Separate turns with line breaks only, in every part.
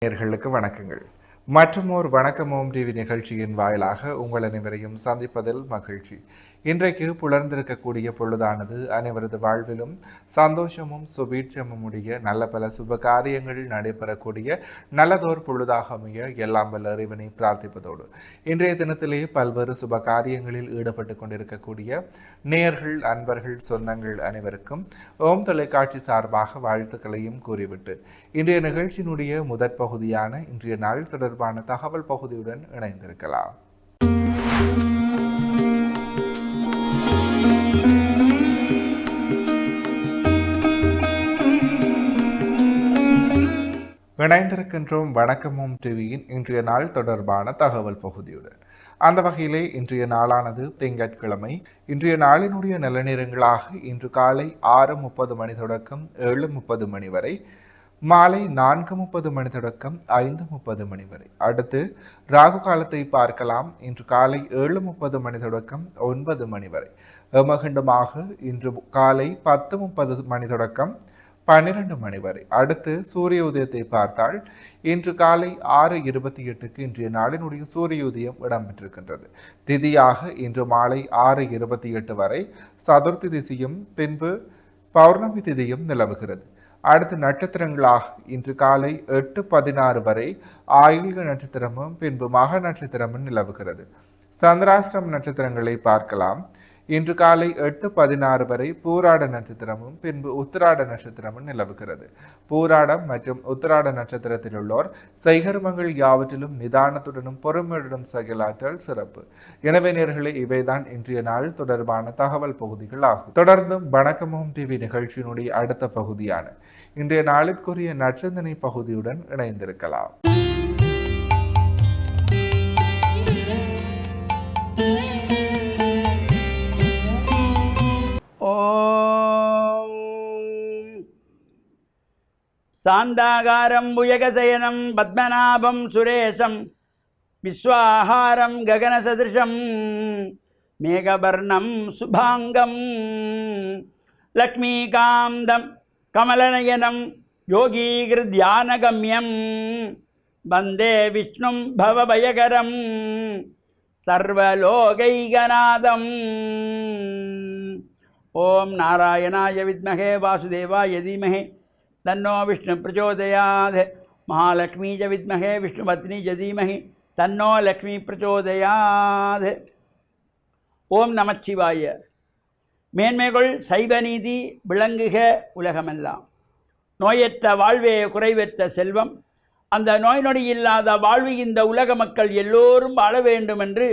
நேயர்களுக்கு வணக்கங்கள். மற்றும் ஒரு வணக்கமோம் டிவி நிகழ்ச்சியின் வாயிலாக உங்கள் அனைவரையும் சந்திப்பதில் மகிழ்ச்சி. இன்றைக்கு புலர்ந்திருக்கக்கூடிய பொழுதானது அனைவரது வாழ்விலும் சந்தோஷமும் சுபீட்சமும் உடைய நல்ல பல சுப காரியங்கள் நடைபெறக்கூடிய நல்லதோர் பொழுதாக அமைய எல்லாம் வல்ல இறைவனை பிரார்த்திப்பதோடு இன்றைய தினத்திலே பல்வேறு சுப காரியங்களில் ஈடுபட்டு கொண்டிருக்கக்கூடிய நேயர்கள், அன்பர்கள், சொந்தங்கள் அனைவருக்கும் ஓம் தொலைக்காட்சி சார்பாக வாழ்த்துக்களையும் கூறிவிட்டு இன்றைய நிகழ்ச்சியினுடைய முதற் பகுதியான இன்றைய நாள் தொடர்பான தகவல் பகுதியுடன் இணைந்திருக்கலாம். இணைந்திருக்கின்றோம் வணக்கமும் டிவியின் இன்றைய நாள் தொடர்பான தகவல் பகுதியுடன். அந்த வகையிலே இன்றைய நாளானது திங்கட்கிழமை. இன்றைய நாளினுடைய நல்ல நேரங்களாக இன்று காலை 6:30 மணி தொடக்கம் 7:30 மணி வரை, மாலை 4:30 மணி தொடக்கம் 5:30 மணி வரை. அடுத்து ராகு காலத்தை பார்க்கலாம். இன்று காலை 7:30 மணி தொடக்கம் 9 மணி வரை. எமகண்டமாக இன்று காலை 10:30 மணி தொடக்கம் 12 மணி வரை. அடுத்து சூரிய உதயத்தை பார்த்தால் இன்று காலை 6:28க்கு இன்றைய நாளினுடைய சூரிய உதயம் இடம்பெற்றிருக்கின்றது. திதியாக இன்று மாலை 6:28 வரை சதுர்த்தி திதியும் பின்பு பௌர்ணமி திதியும் நிலவுகிறது. அடுத்து நட்சத்திரங்களாக இன்று காலை 8:16 வரை ஆயில்ய நட்சத்திரமும் பின்பு மக நட்சத்திரமும் நிலவுகிறது. சந்திராஷ்டிரம் நட்சத்திரங்களை பார்க்கலாம். இன்று காலை 8:16 வரை பூராட நட்சத்திரமும் பின்பு உத்திராட நட்சத்திரமும் நிலவுகிறது. பூராடம் மற்றும் உத்திராட நட்சத்திரத்தில் உள்ளோர் செய்கர்மங்கள் யாவற்றிலும் நிதானத்துடனும் பொறுமையுடனும் செயலாற்றல் சிறப்பு. எனவே நேயர்களே, இவைதான் இன்றைய நாள் தொடர்பான தகவல் பகுதிகள் ஆகும். தொடர்ந்தும் வணக்கமும் டிவி நிகழ்ச்சியினுடைய அடுத்த பகுதியான இன்றைய நாளிற்குரிய நற்சிந்தனை பகுதியுடன் இணைந்திருக்கலாம்.
சாந்தாகாரம் புயகசயனம் பத்மநாபம் சுரேசம் விஸ்வாஹாரம் ககனசதிருஷம் மேகவர்ணம் சுபாங்கம் லக்ஷ்மீகாந்தம் கமலநயனம் யோகீகிருத்யானகம்யம் வந்தே விஷ்ணும் பவபயகரம் சர்வலோகைகநாதம். ஓம் நாராயணாய வித்மஹே வாசுதேவாய தீமஹி தன்னோ விஷ்ணு பிரச்சோதயாத். மகாலட்சுமி च வித்மஹே விஷ்ணுபத்னி च தீமஹி தன்னோ லக்ஷ்மி பிரச்சோதயாத். ஓம் நமச்சிவாய. மேன்மைகள் சைவநீதி விளங்குக உலகமெல்லாம். நோயற்ற வாழ்வே குறைவற்ற செல்வம். அந்த நோய் நொடி இல்லாத வாழ்வு இந்த உலக மக்கள் எல்லோரும் வாழ வேண்டும் என்று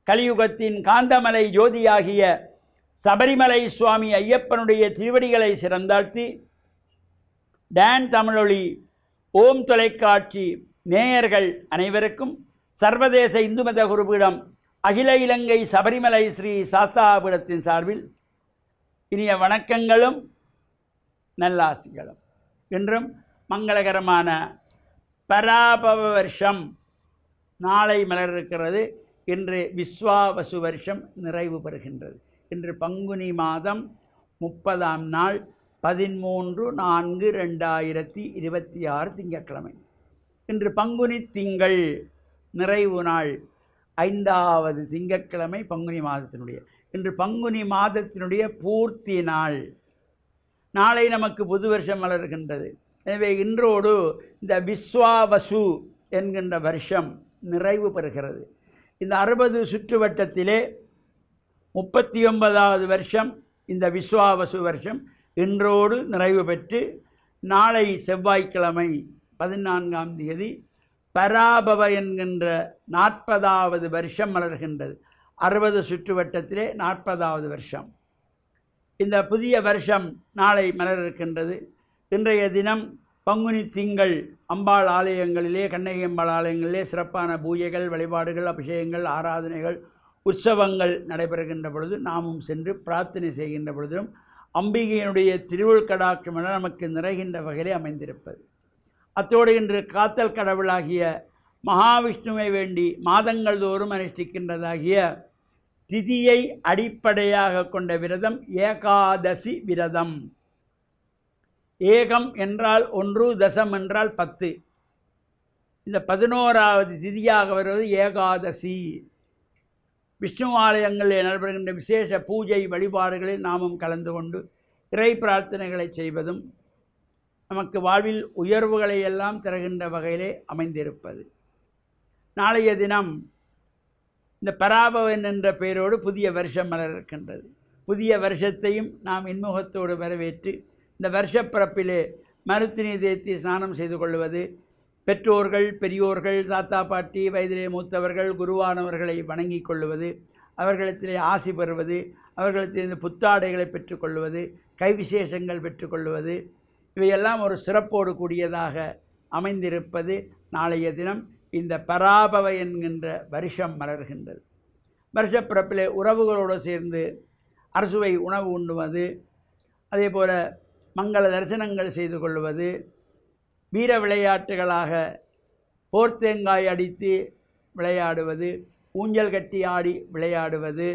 கலியுகத்தின் காந்தமலை ஜோதியாகிய சபரிமலை சுவாமி ஐயப்பனுடைய திருவடிகளை சிறந்தாழ்த்தி டான் தமிழொலி ஓம் தொலைக்காட்சி நேயர்கள் அனைவருக்கும் சர்வதேச இந்து மத குருபீடம் அகில இலங்கை சபரிமலை ஸ்ரீ சாஸ்தாபீடத்தின் சார்பில் இனிய வணக்கங்களும் நல்லாசிகளும். இன்றும் மங்களகரமான பராபவ வருஷம் நாளை மலர் இருக்கிறது. இன்று விஸ்வாவசு வருஷம் நிறைவு பெறுகின்றது. இன்று பங்குனி மாதம் 30ஆம் நாள் 13/4/2026 திங்கட்கிழமை. இன்று பங்குனி திங்கள் நிறைவு நாள் 5வது திங்கட்கிழமை பங்குனி மாதத்தினுடைய. இன்று பங்குனி மாதத்தினுடைய பூர்த்தி நாள். நாளை நமக்கு புது வருஷம் மலர்கின்றது. எனவே இன்றோடு இந்த விஸ்வாவசு என்கின்ற வருஷம் நிறைவு பெறுகிறது. இந்த 60 சுற்றுவட்டத்திலே 39வது வருஷம் இந்த விஸ்வாவசு வருஷம் இன்றோடு நிறைவு பெற்று நாளை செவ்வாய்க்கிழமை 14ஆம் தேதி பராபவ என்கின்ற 40வது வருஷம் மலர்கின்றது. 60 சுற்றுவட்டத்திலே 40வது வருஷம். இந்த புதிய வருஷம் நாளை மலர் இருக்கின்றது. இன்றைய தினம் பங்குனி திங்கள் அம்பாள் ஆலயங்களிலே, கண்ணகி அம்பாள் ஆலயங்களிலே சிறப்பான பூஜைகள், வழிபாடுகள், அபிஷேகங்கள், ஆராதனைகள், உற்சவங்கள் நடைபெறுகின்ற பொழுது நாமும் சென்று பிரார்த்தனை செய்கின்ற பொழுதிலும் அம்பிகையினுடைய திருவுள்கடாட்சம் என நமக்கு நிறைகின்ற வகையிலே அமைந்திருப்பது. அத்தோடு இன்று காத்தல் கடவுளாகிய மகாவிஷ்ணுவை வேண்டி மாதங்கள் தோறும் அனுஷ்டிக்கின்றதாகிய திதியை அடிப்படையாக கொண்ட விரதம் ஏகாதசி விரதம். ஏகம் என்றால் 1, தசம் என்றால் 10. இந்த 11வது திதியாக வருவது ஏகாதசி. விஷ்ணு ஆலயங்களில் நடைபெறுகின்ற விசேஷ பூஜை வழிபாடுகளில் நாமும் கலந்து கொண்டு இறை பிரார்த்தனைகளை செய்வதும் நமக்கு வாழ்வில் உயர்வுகளை எல்லாம் தருகின்ற வகையிலே அமைந்திருப்பது. நாளைய தினம் இந்த பராபவன் என்ற பெயரோடு புதிய வருஷம் மலர் இருக்கின்றது. புதிய வருஷத்தையும் நாம் இன்முகத்தோடு வரவேற்று இந்த வருஷப்பிறப்பிலே மருத்துவ தேத்தி ஸ்நானம் செய்து கொள்வது, பெற்றோர்கள் பெரியோர்கள் தாத்தா பாட்டி வயதிலே மூத்தவர்கள் குருவானவர்களை வணங்கி கொள்வது, அவர்களிடத்திலே ஆசி பெறுவது, அவர்களிடத்திலிருந்து புத்தாடைகளை பெற்றுக்கொள்வது, கைவிசேஷங்கள் பெற்றுக்கொள்வது, இவையெல்லாம் ஒரு சிறப்போடு கூடியதாக அமைந்திருப்பது. நாளைய தினம் இந்த பராபவ என்கின்ற வருஷம் மலர்கின்றது. வருஷப்பிறப்பிலே உறவுகளோடு சேர்ந்து அரசுவை உணவு உண்ணுவது, அதே போல் மங்கள தரிசனங்கள் செய்து கொள்வது, வீர விளையாட்டுகளாக போர்த்தேங்காய் அடித்து விளையாடுவது, ஊஞ்சல் கட்டி ஆடி விளையாடுவது,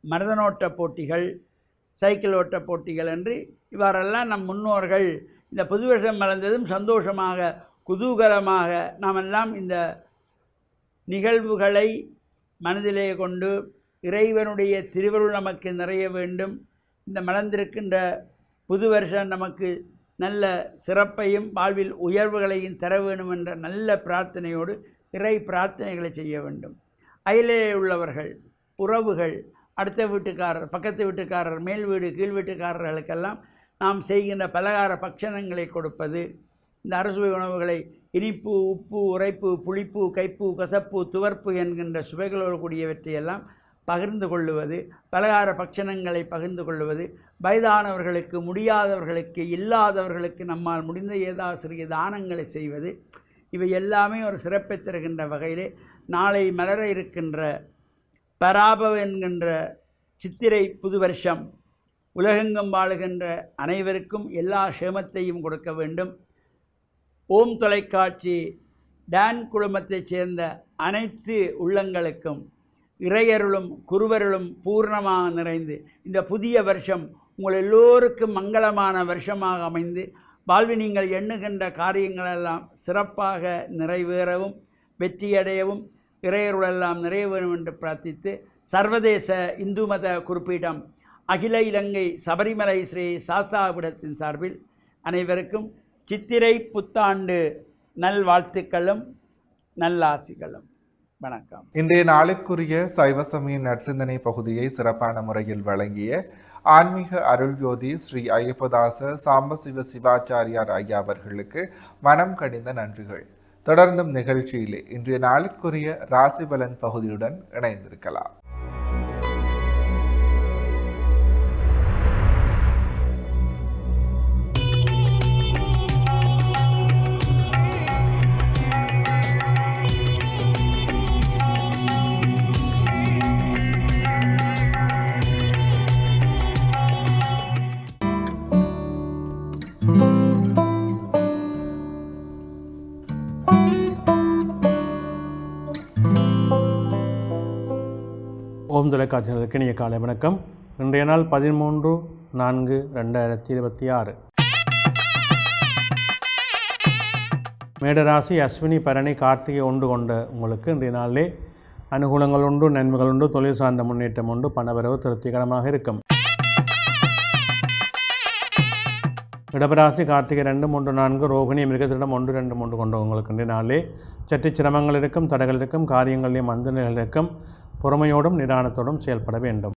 மருதனோட்ட போட்டிகள், சைக்கிள் ஓட்ட போட்டிகள் என்று இவ்வாறெல்லாம் நம் முன்னோர்கள் இந்த புது வருஷம் மலர்ந்ததும் சந்தோஷமாக குதூகலமாக நாமெல்லாம் இந்த நிகழ்வுகளை மனதிலே கொண்டு இறைவனுடைய திருவருள் நமக்கு நிறைய வேண்டும், இந்த மலர்ந்திருக்கின்ற புது வருஷம் நமக்கு நல்ல சிறப்பையும் வாழ்வில் உயர்வுகளையும் தர வேண்டும் என்ற நல்ல பிரார்த்தனையோடு இறை பிரார்த்தனைகளை செய்ய வேண்டும். அயலே உள்ளவர்கள், உறவுகள், அடுத்த வீட்டுக்காரர், பக்கத்து வீட்டுக்காரர், மேல் வீடு கீழ் வீட்டுக்காரர்களுக்கெல்லாம் நாம் செய்கின்ற பலகார பட்சணங்களை கொடுப்பது, இந்த அறுசுவை உணவுகளை இனிப்பு உப்பு உரைப்பு புளிப்பு கைப்பு கசப்பு துவர்ப்பு என்கின்ற சுவைகளோடு கூடியவற்றையெல்லாம் பகிர்ந்து கொள்ளுவது, பலகார பட்சணங்களை பகிர்ந்து கொள்வது, வயதானவர்களுக்கு முடியாதவர்களுக்கு இல்லாதவர்களுக்கு நம்மால் முடிந்த ஏதாவது சிறிய தானங்களை செய்வது, இவை எல்லாமே ஒரு சிறப்பை தருகின்ற வகையிலே நாளை மலர இருக்கின்ற பராபவ என்கின்ற சித்திரை புது வருஷம் உலகெங்கும் வாழுகின்ற அனைவருக்கும் எல்லா க்ஷேமத்தையும் கொடுக்க வேண்டும். ஓம் தொலைக்காட்சி டான் குழுமத்தைச் சேர்ந்த அனைத்து உள்ளங்களுக்கும் இறையருளும் குருவருளும் பூர்ணமாக நிறைந்து இந்த புதிய வருஷம் உங்கள் எல்லோருக்கும் மங்களமான வருஷமாக அமைந்து வாழ்வில் நீங்கள் எண்ணுகின்ற காரியங்களெல்லாம் சிறப்பாக நிறைவேறவும் வெற்றியடையவும் இறையருளெல்லாம் நிறைய வேண்டும் என்று பிரார்த்தித்து, சர்வதேச இந்து மத குறிப்பீடம் அகில இலங்கை சபரிமலை ஸ்ரீ சாஸ்தாபீடத்தின் சார்பில் அனைவருக்கும் சித்திரை புத்தாண்டு நல்வாழ்த்துக்களும் நல்லாசிகளும். வணக்கம்.
இன்றைய நாளுக்குரிய சைவ சமய நற்சிந்தனை பகுதியை சிறப்பான முறையில் வழங்கிய ஆன்மீக அருள்ஜோதி ஸ்ரீ ஐயப்பதாச சாம்பசிவ சிவாச்சாரியார் ஐயா அவர்களுக்கு மனம் கனிந்த நன்றிகள். தொடர்ந்தும் நிகழ்ச்சியிலே இன்றைய நாளுக்குரிய ராசிபலன் பகுதியுடன் இணைந்திருக்கலாம்.
ஓம் தொலைக்காட்சிகளுக்கு இனிய காலை வணக்கம். இன்றைய நாள் 13/4/2026. மேடராசி அஸ்வினி பரணி கார்த்திகை ஒன்று கொண்ட உங்களுக்கு இன்றைய நாளிலே அனுகூலங்கள் உண்டு, நன்மைகள் உண்டு, தொழில் சார்ந்த முன்னேற்றம் உண்டு, பணவரவு திருப்திகரமாக இருக்கும். இடபராசி கார்த்திகை 2, 3, 4, ரோகிணி மிருகத்திடம் 1, 2, 3 கொண்ட உங்களுக்கு இன்றைய நாளிலே சற்று சிரமங்கள் இருக்கும், தடைகள் இருக்கும், காரியங்களிலே மந்தநிலைகள் இருக்கும். பொறுமையோடும் நிதானத்தோடும் செயல்பட வேண்டும்.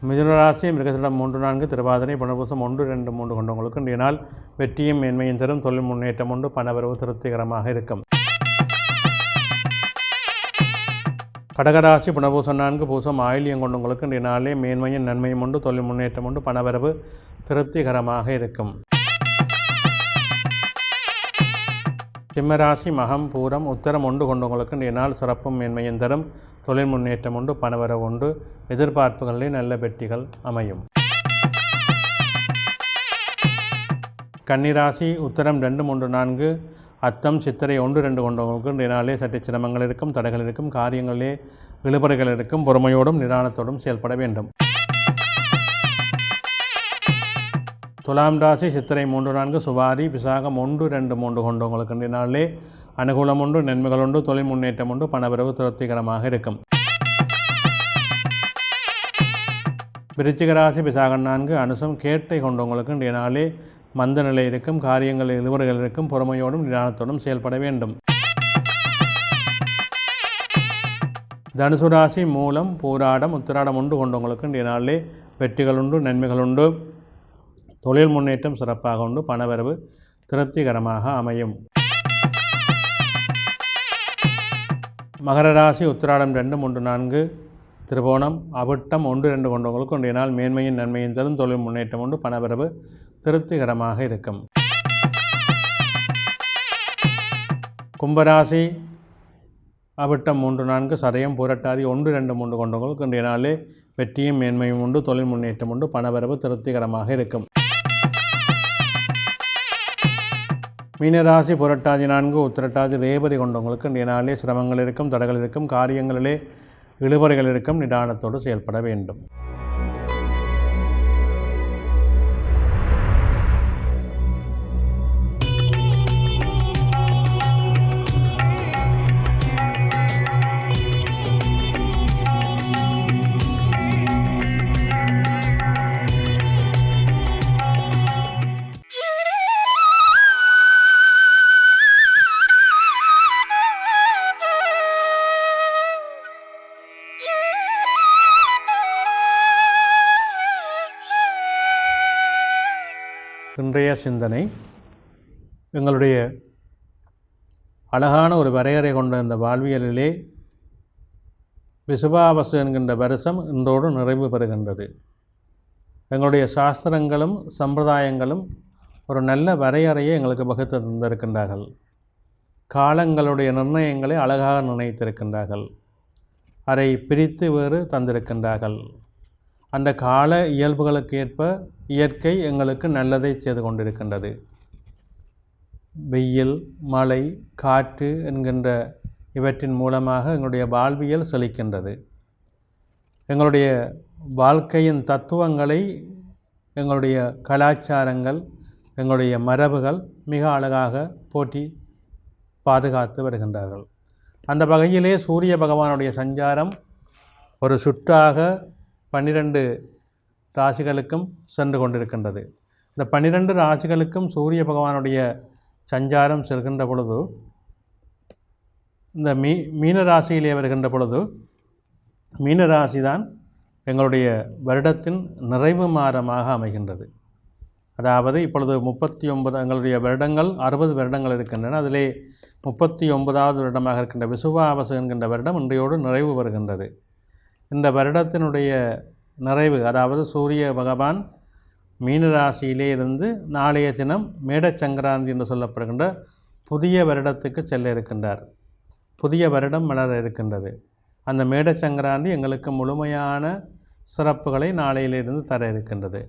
மிதுனராசி மிருகத்திடம் 3, 4, திருவாதிரை புனர்பூசம் 1, 2, 3 கொண்டவங்களுக்கு இன்றைய நாள் வெற்றியும் மேன்மையும் தரும், தொழில் முன்னேற்றம் உண்டு, பணவரவு திருப்திகரமாக இருக்கும். கடகராசி புனர்பூசம் 4, பூசம் ஆயில்யம் கொண்டவங்களுக்கு இன்றைய நாளே மேன்மையும் நன்மையும் உண்டு, தொழில் முன்னேற்றம் உண்டு, பணவரவு திருப்திகரமாக இருக்கும். சிம்மராசி மகம் பூரம் உத்தரம் 1 கொண்டவங்களுக்கு இன்றைய நாள் சிறப்பும் மேன்மையும் தரும், தொழில் முன்னேற்றம் உண்டு, பணவரவு உண்டு, எதிர்பார்ப்புகளிலே நல்ல வெற்றிகள் அமையும். கன்னிராசி உத்தரம் 2, 3, 4, அத்தம் சித்திரை 1, 2 கொண்டவங்களுக்கு இன்றைய நாளே சற்று சிரமங்கள் இருக்கும், தடைகள் இருக்கும், காரியங்களிலே இழுபறைகள் இருக்கும். பொறுமையோடும் நிதானத்தோடும் செயல்பட வேண்டும். துலாம் ராசி சித்திரை 3-4 சுவாரி விசாகம் 1-2-3 கொண்டவங்களுக்கு இன்றைய நாளிலே அனுகூலம் உண்டு, நன்மைகள் உண்டு, தொழில் முன்னேற்றம் உண்டு, பணவரவு திருப்திகரமாக இருக்கும். விருச்சிக ராசி விசாகம் 4 அனுசம் கேட்டை கொண்டவங்களுக்கு இன்றைய நாளே மந்த நிலை இருக்கும், காரியங்கள் இழுவர்கள் இருக்கும், பொறுமையோடும் நிதானத்தோடும் செயல்பட வேண்டும். தனுசு ராசி மூலம் பூராடம் உத்திராடம் உண்டு கொண்டவங்களுக்கு இன்றைய நாளிலே வெற்றிகள் உண்டு, நன்மைகள் உண்டு, தொழில் முன்னேற்றம் சிறப்பாக உண்டு, பணவரவு திருப்திகரமாக அமையும். மகர ராசி உத்திராடம் 2-3-4 திருவோணம் அவிட்டம் 1-2 கொண்டவங்களுக்கு இன்றைய நாள் மேன்மையும் நன்மையும் தரும், தொழில் முன்னேற்றம் உண்டு, பணவரவு திருப்திகரமாக இருக்கும். கும்பராசி அவிட்டம் 3-4 சதயம் புரட்டாதி 1-2-3 கொண்டவங்களுக்கு இன்றைய நாளிலே வெற்றியும் மேன்மையும் உண்டு, தொழில் முன்னேற்றம் உண்டு, பணவரவு திருப்திகரமாக இருக்கும். மீனராசி புரட்டாதி 4 உத்திரட்டாதி ரேவதி கொண்டவங்களுக்கு இன்றைய நாளிலே சிரமங்கள் இருக்கும், தடைகள் இருக்கும், காரியங்களிலே இழுபறைகள் இருக்கும், நிதானத்தோடு செயல்பட வேண்டும். இன்றைய சிந்தனை எங்களுடைய அழகான ஒரு வரையறை கொண்ட இந்த வாழ்வியலிலே விசுவாவசு என்கின்ற வருஷம் இன்றோடு நிறைவு பெறுகின்றது. எங்களுடைய சாஸ்திரங்களும் சம்பிரதாயங்களும் ஒரு நல்ல வரையறையை எங்களுக்கு வகுத்து தந்திருக்கின்றார்கள். காலங்களுடைய நிர்ணயங்களை அழகாக நிர்ணயித்திருக்கின்றார்கள். அதை பிரித்து வேறு தந்திருக்கின்றார்கள். அந்த கால இயல்புகளுக்கு ஏற்ப இயற்கை எங்களுக்கு நல்லதை செய்து கொண்டிருக்கின்றது. வெயில், மழை, காற்று என்கின்ற இவற்றின் மூலமாக எங்களுடைய வாழ்வியல் செழிக்கின்றது. எங்களுடைய வாழ்க்கையின் தத்துவங்களை எங்களுடைய கலாச்சாரங்கள், எங்களுடைய மரபுகள் மிக அழகாக போற்றி பாதுகாத்து வருகின்றார்கள். அந்த வகையிலே சூரிய பகவானுடைய சஞ்சாரம் ஒரு சுற்றாக 12 ராசிகளுக்கும் சென்று கொண்டிருக்கின்றது. இந்த 12 ராசிகளுக்கும் சூரிய பகவானுடைய சஞ்சாரம் செல்கின்ற பொழுது இந்த மீன ராசியிலே வருகின்ற பொழுது மீனராசி தான் எங்களுடைய வருடத்தின் நிறைவு மாதமாக அமைகின்றது. அதாவது இப்பொழுது 39 எங்களுடைய வருடங்கள் 60 வருடங்கள் இருக்கின்றன. அதிலே 39வது வருடமாக இருக்கின்ற விசுவாவசு என்கின்ற வருடம் இன்றையோடு நிறைவு வருகின்றது. இந்த வருடத்தினுடைய நிறைவு, அதாவது சூரிய பகவான் மீனராசியிலே இருந்து நாளைய தினம் மேடச்சங்கராந்தி என்று சொல்லப்படுகின்ற புதிய வருடத்துக்கு செல்ல இருக்கின்றார். புதிய வருடம் மலர இருக்கின்றது. அந்த மேடச்சங்கராந்தி எங்களுக்கு முழுமையான சிறப்புகளை நாளையிலிருந்து தர இருக்கின்றது.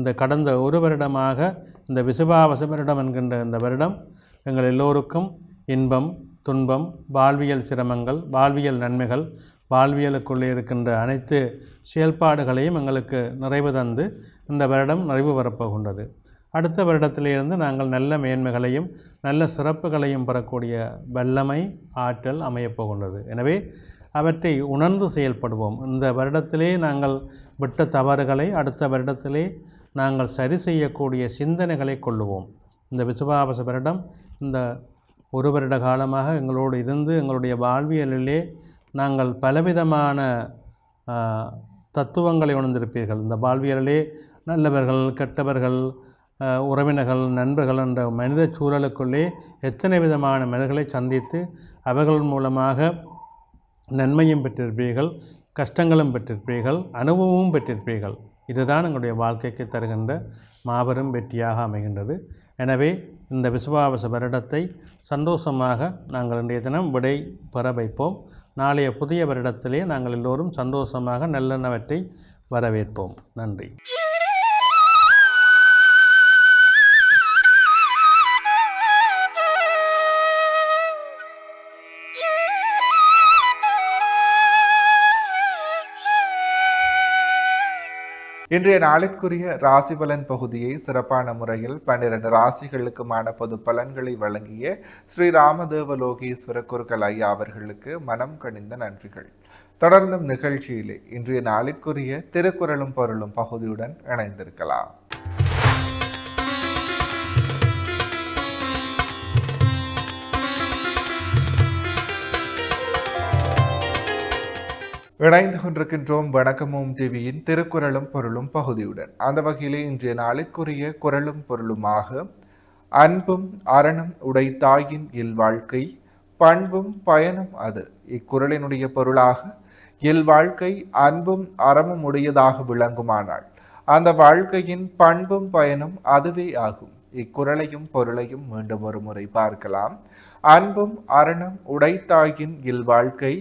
இந்த கடந்த ஒரு வருடமாக இந்த விசுவாவச வருடம் என்கின்ற இந்த வருடம் எங்கள் எல்லோருக்கும் இன்பம், துன்பம், வாழ்வியல் சிரமங்கள், வாழ்வியல் நன்மைகள், வாழ்வியலுக்குள்ளே இருக்கின்ற அனைத்து செயல்பாடுகளையும் எங்களுக்கு நிறைவு தந்து இந்த வருடம் நிறைவு வரப்போகின்றது. அடுத்த வருடத்திலிருந்து நாங்கள் நல்ல மேன்மைகளையும் நல்ல சிறப்புகளையும் பெறக்கூடிய வல்லமை, ஆற்றல் அமையப்போகின்றது. எனவே அவற்றை உணர்ந்து செயல்படுவோம். இந்த வருடத்திலே நாங்கள் விட்ட தவறுகளை அடுத்த வருடத்திலே நாங்கள் சரி செய்யக்கூடிய சிந்தனைகளை கொள்ளுவோம். இந்த விசுவாவச வருடம் இந்த ஒரு வருட காலமாக எங்களோடு இருந்து எங்களுடைய வாழ்வியலிலே நாங்கள் பலவிதமான தத்துவங்களை உணர்ந்திருப்பீர்கள். இந்த வாழ்வியலிலே நல்லவர்கள், கெட்டவர்கள், உறவினர்கள், நண்பர்கள் என்ற மனித சூழலுக்குள்ளே எத்தனை விதமான மனிதர்களை சந்தித்து அவர்கள் மூலமாக நன்மையும் பெற்றிருப்பீர்கள், கஷ்டங்களும் பெற்றிருப்பீர்கள், அனுபவமும் பெற்றிருப்பீர்கள். இதுதான் எங்களுடைய வாழ்க்கைக்கு தருகின்ற மாபெரும் வெற்றியாக அமைகின்றது. எனவே இந்த விசுவாவச வருடத்தை சந்தோஷமாக நாங்கள் இன்றைய தினம் விடை பெற வைப்போம். நாளைய புதிய வருடத்திலே நாங்கள் எல்லோரும் சந்தோஷமாக நல்லெண்ணவற்றை வரவேற்போம். நன்றி.
இன்றைய நாளிற்குரிய ராசி பலன் பகுதியை சிறப்பான முறையில் 12 ராசிகளுக்குமான பொது பலன்களை வழங்கிய ஸ்ரீ ராமதேவலோகீஸ்வர குருக்கள் ஐயா அவர்களுக்கு மனம் கனிந்த நன்றிகள். தொடர்ந்தும் நிகழ்ச்சியிலே இன்றைய நாளிற்குரிய திருக்குறளும் பொருளும் பகுதியுடன் இணைந்திருக்கலாம். இணைந்து கொண்டிருக்கின்றோம் வணக்கமும் டிவியின் திருக்குறளும் பொருளும் பகுதியுடன். அந்த வகையிலே இன்றைய நாளிற்குரிய குறளும் பொருளுமாக அன்பும் அறனும் உடைத்தாயின் இல்வாழ்க்கை பண்பும் பயனும் அது. இக்குறளினுடைய பொருளாக இல்வாழ்க்கை அன்பும் அறமும் உடையதாக விளங்குமானால் அந்த வாழ்க்கையின் பண்பும் பயனும் அதுவே ஆகும். இக்குறளையும் பொருளையும் மீண்டும் ஒரு முறை பார்க்கலாம். அன்பும் அறனும் உடைத்தாயின் இல்வாழ்க்கை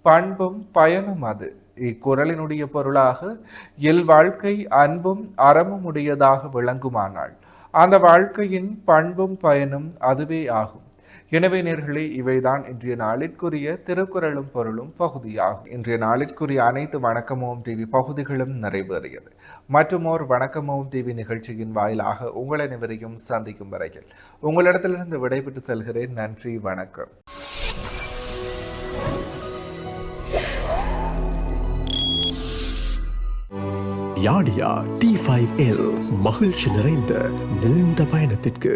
பண்பும் பயனும் அது. இக்குறளினுடைய பொருளாக இல்வாழ்க்கை அன்பும் அறமும் உடையதாக விளங்குமானால் அந்த வாழ்க்கையின் பண்பும் பயனும் அதுவே ஆகும். எனவே நேர்களே, இவைதான் இன்றைய நாளிற்குரிய திருக்குறளும் பொருளும் பகுதியாகும். இன்றைய நாளிற்குரிய அனைத்து வணக்கமோம் டிவி பகுதிகளும் நிறைவேறியது. மற்றும் ஓர் வணக்கமோம் டிவி நிகழ்ச்சியின் வாயிலாக உங்கள் அனைவரையும் சந்திக்கும் வரையில் உங்களிடத்திலிருந்து விடைபெற்று செல்கிறேன். நன்றி, வணக்கம்.
யாடியா T5L மகிழ்ச்சி நிறைந்த நீண்ட பயணத்திற்கு